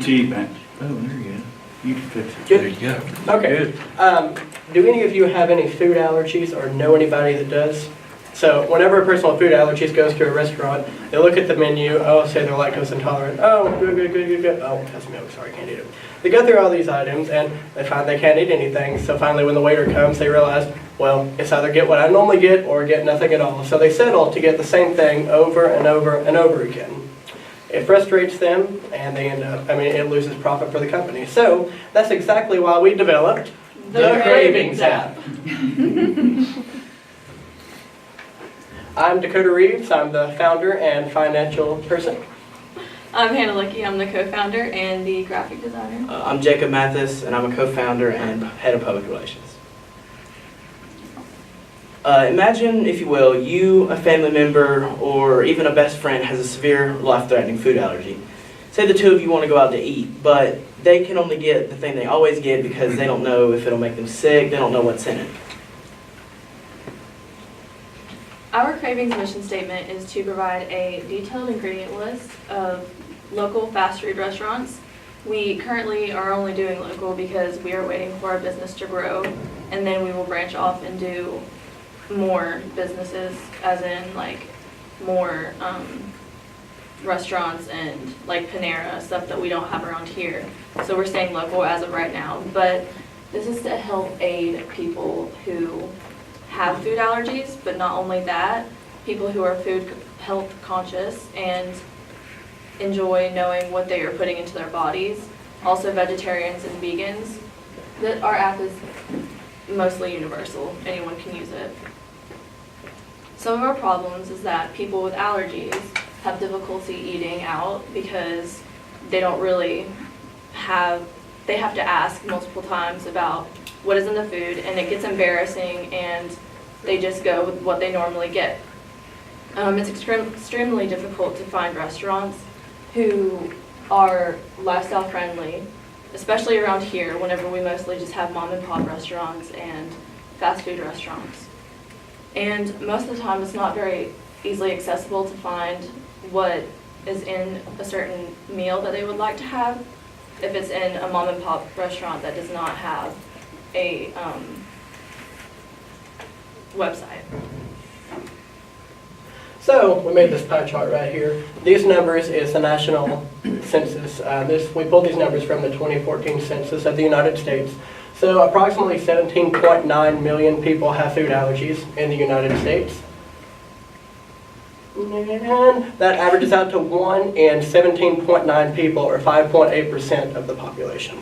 tea, man. Oh, there you go. You can fix it. Good. There you go. Okay. Good. Do any of you have any food allergies or know anybody that does? So whenever a person with food allergies goes to a restaurant, they look at the menu, oh, say they're lactose intolerant, oh, good, oh, has milk, sorry, can't eat it. They go through all these items and they find they can't eat anything, so finally when the waiter comes, they realize, well, it's either get what I normally get or get nothing at all. So they settle to get the same thing over and over and over again. It frustrates them and they end up, it loses profit for the company. So that's exactly why we developed the Cravings app. I'm Dakota Reeves. I'm the founder and financial person. I'm Hannah Licky. I'm the co-founder and the graphic designer. I'm Jacob Mathis, and I'm a co-founder and head of public relations. Imagine, if you will, you, a family member, or even a best friend has a severe life-threatening food allergy. Say the two of you want to go out to eat, but they can only get the thing they always get because they don't know if it'll make them sick, they don't know what's in it. Our Cravings mission statement is to provide a detailed ingredient list of local fast food restaurants. We currently are only doing local because we are waiting for our business to grow, and then we will branch off and do more businesses, as in like more restaurants and like Panera, stuff that we don't have around here. So we're staying local as of right now, but this is to help aid people who have food allergies, but not only that, people who are food health conscious and enjoy knowing what they are putting into their bodies. Also vegetarians and vegans. Our app is mostly universal. Anyone can use it. Some of our problems is that people with allergies have difficulty eating out because they don't really they have to ask multiple times about what is in the food, and it gets embarrassing and they just go with what they normally get. It's extremely difficult to find restaurants who are lifestyle friendly, especially around here whenever we mostly just have mom and pop restaurants and fast food restaurants. And most of the time it's not very easily accessible to find what is in a certain meal that they would like to have if it's in a mom and pop restaurant that does not have a website. So we made this pie chart right here. These numbers is the national census. We pulled these numbers from the 2014 census of the United States. So approximately 17.9 million people have food allergies in the United States. And that averages out to 1 in 17.9 people, or 5.8% of the population.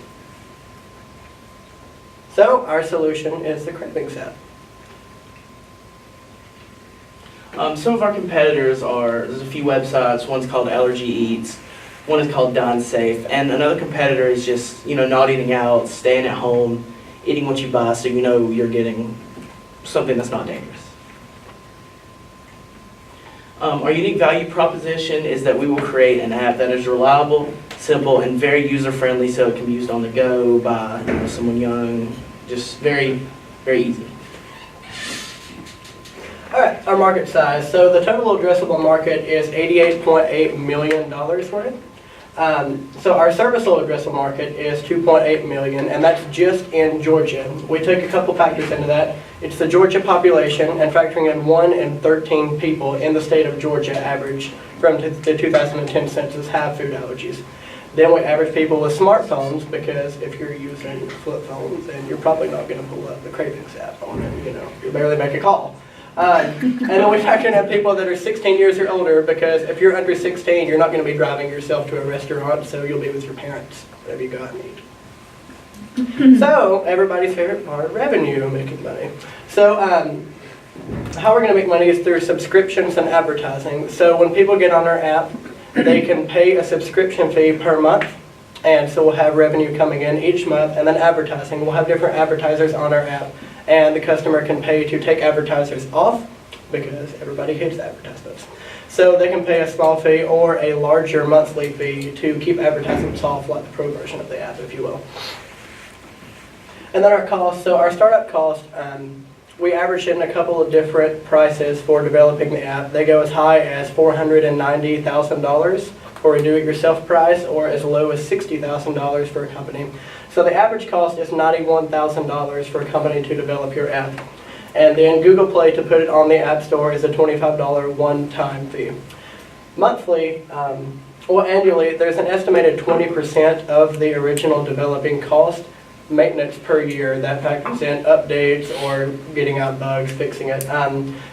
So our solution is the Cravings app. Some of our competitors there's a few websites. One's called Allergy Eats, one is called Dine Safe, and another competitor is just, not eating out, staying at home, eating what you buy so you know you're getting something that's not dangerous. Our unique value proposition is that we will create an app that is reliable, simple, and very user-friendly, so it can be used on the go by someone young, just very, very easy. All right, our market size. So the total addressable market is $88.8 million worth. So our serviceable addressable market is $2.8 million, and that's just in Georgia. We took a couple factors into that. It's the Georgia population, and factoring in 1 in 13 people in the state of Georgia average from the 2010 census have food allergies. Then we average people with smartphones, because if you're using flip phones, then you're probably not going to pull up the Cravings app on it. You barely make a call. And then we factor in people that are 16 years or older, because if you're under 16, you're not going to be driving yourself to a restaurant, so you'll be with your parents, whatever you go out and eat. So, everybody's favorite part, revenue, making money. So, how we're going to make money is through subscriptions and advertising. So when people get on our app, they can pay a subscription fee per month, and so we'll have revenue coming in each month, and then advertising. We'll have different advertisers on our app, and the customer can pay to take advertisers off, because everybody hates advertisements. So they can pay a small fee or a larger monthly fee to keep advertisements off, like the pro version of the app, if you will. And then our cost, so our startup cost, we averaged in a couple of different prices for developing the app. They go as high as $490,000 for a do-it-yourself price or as low as $60,000 for a company. So the average cost is $91,000 for a company to develop your app. And then Google Play to put it on the App Store is a $25 one-time fee. Monthly, or annually, there's an estimated 20% of the original developing cost maintenance per year that factors in updates or getting out bugs, fixing it.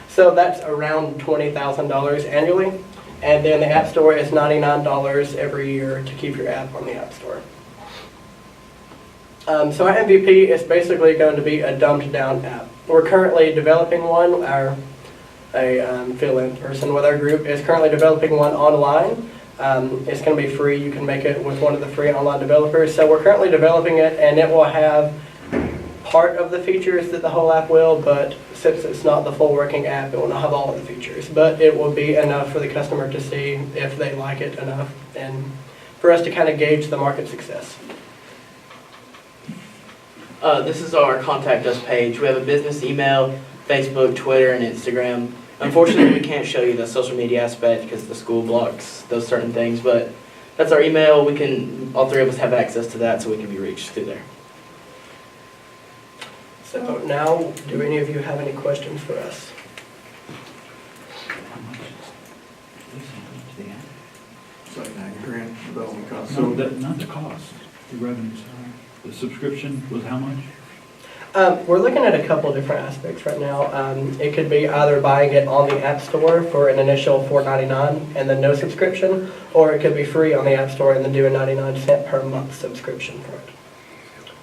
So that's around $20,000 annually. And then the App Store is $99 every year to keep your app on the App Store. So our MVP is basically going to be a dumbed down app. We're currently developing one. A fill-in person with our group is currently developing one online. It's going to be free. You can make it with one of the free online developers. So we're currently developing it, and it will have part of the features that the whole app will, but since it's not the full working app, it will not have all of the features. But it will be enough for the customer to see if they like it enough, and for us to kind of gauge the market success. This is our contact us page. We have a business email, Facebook, Twitter, and Instagram. Unfortunately, we can't show you the social media aspect because the school blocks those certain things, but that's our email. All three of us have access to that, so we can be reached through there. So now, do any of you have any questions for us? It's like $90,000 development cost. So not the cost, the revenue side. The subscription was how much? We're looking at a couple different aspects right now. It could be either buying it on the App Store for an initial $4.99 and then no subscription, or it could be free on the App Store and then do a 99-cent per month subscription for it.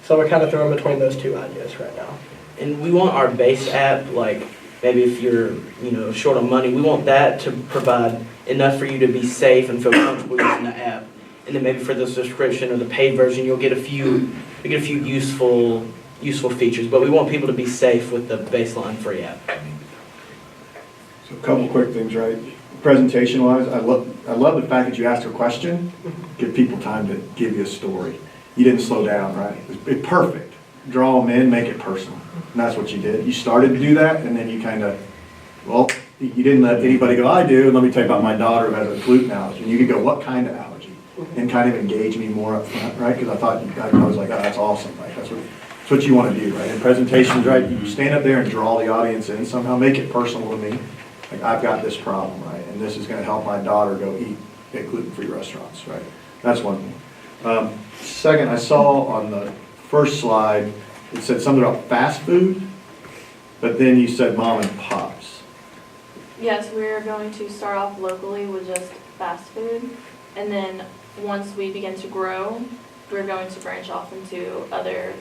So we're kind of throwing between those two ideas right now. And we want our base app, like maybe if you're short on money, we want that to provide enough for you to be safe and feel comfortable using the app. And then maybe for the subscription or the paid version, you'll get a few useful features. But we want people to be safe with the baseline free app. So a couple quick things, right? Presentation-wise, I love the fact that you asked a question, give people time to give you a story. You didn't slow down, right? It's perfect. Draw them in, make it personal. And that's what you did. You started to do that, and then you kind of, you didn't let anybody go, I do, and let me tell you about my daughter who has a gluten allergy. And you could go, what kind of allergy? And kind of engage me more up front, right? Because I was like, oh, that's awesome, right? That's what you want to do, right? In presentations, right? You stand up there and draw the audience in somehow, make it personal to me. Like, I've got this problem, right? And this is going to help my daughter go eat at gluten-free restaurants, right? That's one thing. Second, I saw on the first slide, it said something about fast food, but then you said mom and pops. Yes, we're going to start off locally with just fast food, and then once we begin to grow, we're going to branch off into other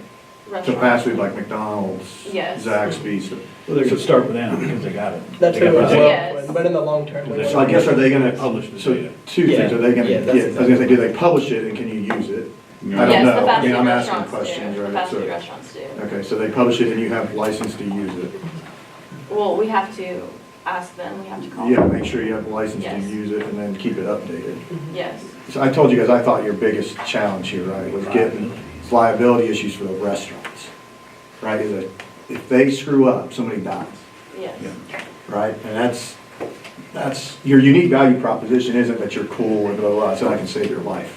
restaurants. So fast food like McDonald's, Yes. Zaxby's. Well, they're going to start with them because they got it. That's They who got we're the- Yes. working with, but in the long term. we So I want guess to- are they going to Publish the So data. two things. Are they going to? Yeah, that's I was going to say, do they publish it and can you use it? I don't Yes, know. the fast I mean, food I'm asking restaurants questions, do. The right? fast So- food restaurants do. Okay, so they publish it and you have license to use it. Well, we have to ask them, we have to call Yeah, them. make sure you have a license to Yes. use it and then keep it updated. Yes. So I told you guys, I thought your biggest challenge here, right, was getting liability issues for the restaurants, right? Is that if they screw up, somebody dies, Yes. right? And that's your unique value proposition isn't that you're cool and blah, blah, blah, so I can save your life,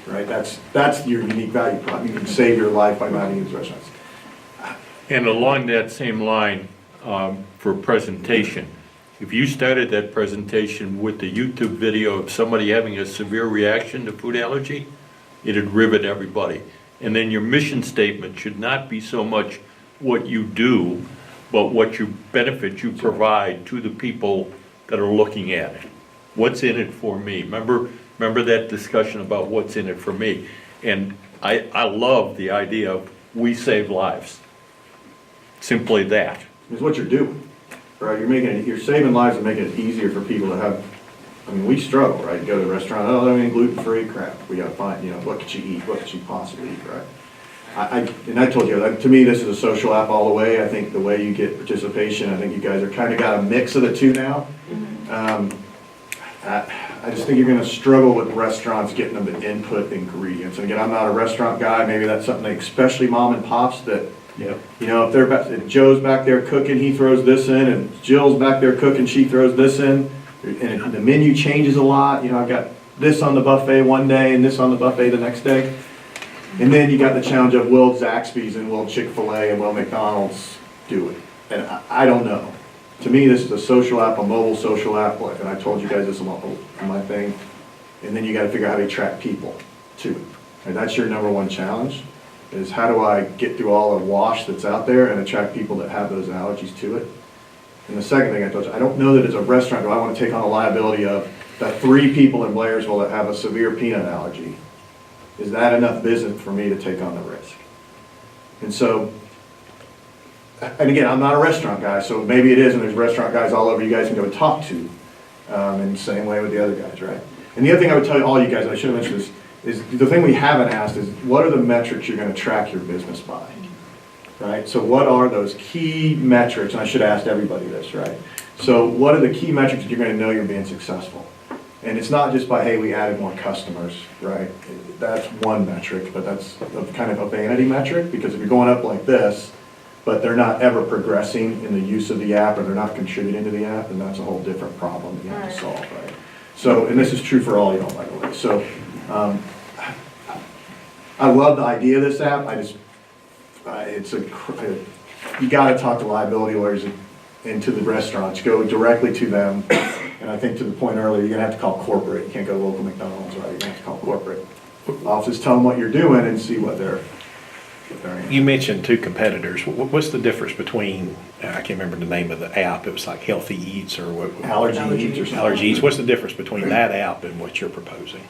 right? That's your unique value prop. You can save your life by not using restaurants. And along that same line, for presentation, if you started that presentation with the YouTube video of somebody having a severe reaction to food allergy, it'd rivet everybody. And then your mission statement should not be so much what you do, but what you benefit you provide to the people that are looking at it. What's in it for me? Remember that discussion about what's in it for me? And I love the idea of we save lives. Simply that. It's what you're doing, right? You're saving lives and making it easier for people to have, I mean, we struggle, right? You go to a restaurant, oh, I mean, gluten-free, crap. We gotta find, what could you eat? What could you possibly eat, right? I told you, to me, this is a social app all the way. I think the way you get participation, I think you guys are kind of got a mix of the two now. I just think you're gonna struggle with restaurants getting them to input ingredients. And again, I'm not a restaurant guy. Maybe that's something, especially mom and pops, that Yep. if Joe's back there cooking, he throws this in, and Jill's back there cooking, she throws this in, and the menu changes a lot. I've got this on the buffet one day and this on the buffet the next day. And then you got the challenge of will Zaxby's and will Chick-fil-A and will McDonald's do it? And I don't know. To me, this is a social app, a mobile social app, and I told you guys this on my thing. And then you gotta figure out how to attract people to it. And that's your number one challenge, is how do I get through all the wash that's out there and attract people that have those allergies to it? And the second thing I told you, I don't know that as a restaurant, do I wanna take on the liability of the 3 people in Blairsville that have a severe peanut allergy? Is that enough business for me to take on the risk? And so, and again, I'm not a restaurant guy, so maybe it is, and there's restaurant guys all over you guys can go talk to, and the same way with the other guys, right? And the other thing I would tell you, all you guys, I should have mentioned this, is the thing we haven't asked is, what are the metrics you're gonna track your business by? Right, so what are those key metrics, and I should have asked everybody this, right? So what are the key metrics that you're gonna know you're being successful? And it's not just by, hey, we added more customers, right? That's one metric, but that's kind of a vanity metric, because if you're going up like this, but they're not ever progressing in the use of the app, or they're not contributing to the app, then that's a whole different problem you have to solve, right? So, and this is true for all y'all, by the way. So, I love the idea of this app. You gotta talk to liability lawyers and to the restaurants, go directly to them. And I think to the point earlier, you're gonna have to call corporate. You can't go to local McDonald's, right? You're gonna have to call corporate. Offices, tell them what you're doing and see what they're in. You mentioned 2 competitors. What's the difference between, I can't remember the name of the app, it was like Healthy Eats or what? Allergy Eats or something. Allergy Eats. What's the difference between that app and what you're proposing?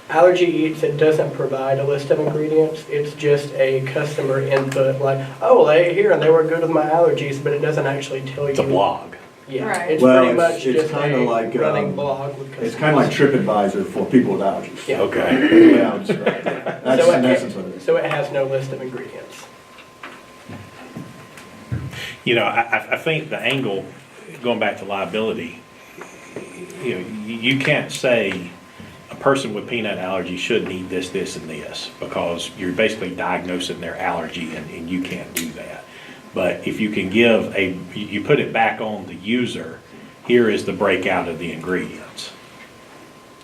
Allergy Eats, it doesn't provide a list of ingredients. It's just a customer input, like, oh, well, they ate here and they were good with my allergies, but it doesn't actually tell you. It's a blog. Yeah, Right. it's Well, pretty it's- much it's just kinda a like, running blog with customers. It's kind of like TripAdvisor for people with allergies. Yeah. Okay. Yeah, I'll describe it. That's So in it- essence what it is. So it has no list of ingredients. You know, I think the angle, going back to liability, you know, you can't say a person with peanut allergy should need this, this, and this, because you're basically diagnosing their allergy, and you can't do that. But if you can give you put it back on the user, here is the breakout of the ingredients.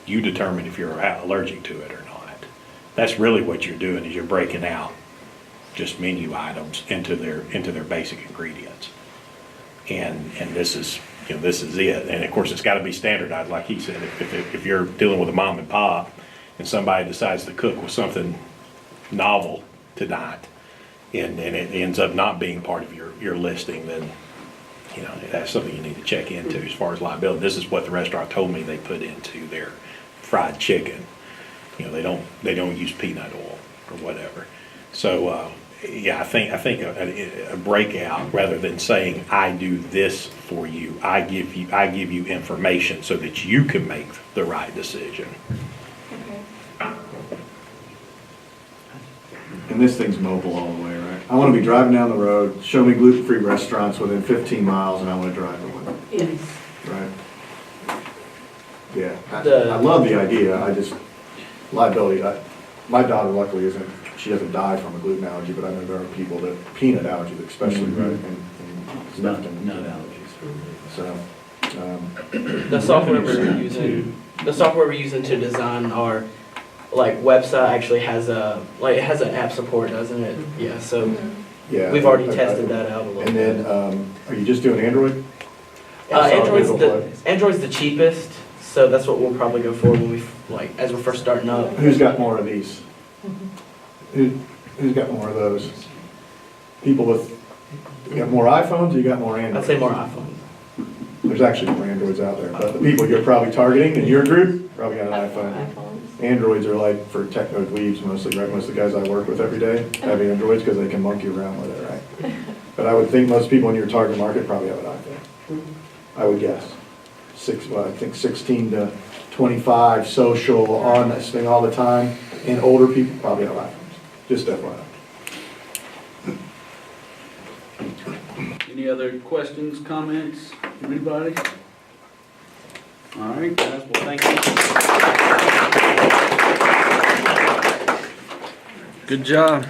You determine if you're allergic to it or not. That's really what you're doing, is you're breaking out just menu items into their basic ingredients. And this is, you know, this is it. And of course, it's got to be standardized, like he said. If you're dealing with a mom and pop and somebody decides to cook with something novel tonight, and it ends up not being part of your listing, then, you know, that's something you need to check into as far as liability. This is what the restaurant told me they put into their fried chicken. You know, they don't use peanut oil or whatever. So, yeah, I think a breakout, rather than saying, I do this for you, I give you information so that you can make the right decision. And this thing's mobile all the way, right? I want to be driving down the road, show me gluten-free restaurants within 15 miles, and I want to drive to one, Yes. right? Yeah, The- I love the idea, I just, liability, my daughter luckily she doesn't die from a gluten allergy, but I know there are people that, peanut allergies especially, right? And stuff can- Nut allergies. So, The software we're using to design our website actually has it has an app support, doesn't it? Yeah, so yeah. we've already tested that out a little And bit. then, are you just doing Android? Google Play. Android's the cheapest, so that's what we'll probably go for when we as we're first starting up. Who's got more of these? Who's got more of those? People with, you got more iPhones or you got more Androids? I'd say more iPhone. There's actually more Androids out there, but the people you're probably targeting in your group probably got an iPhone. Androids are like for techno dweebs mostly, right? Most of the guys I work with every day have Androids because they can monkey around with it, right? But I would think most people in your target market probably have an iPhone. I would guess. I think 16 to 25, social, on this thing all the time, and older people probably have iPhones. Just FYI. Any other questions, comments from anybody? All right, guys, well, thank you. Good job.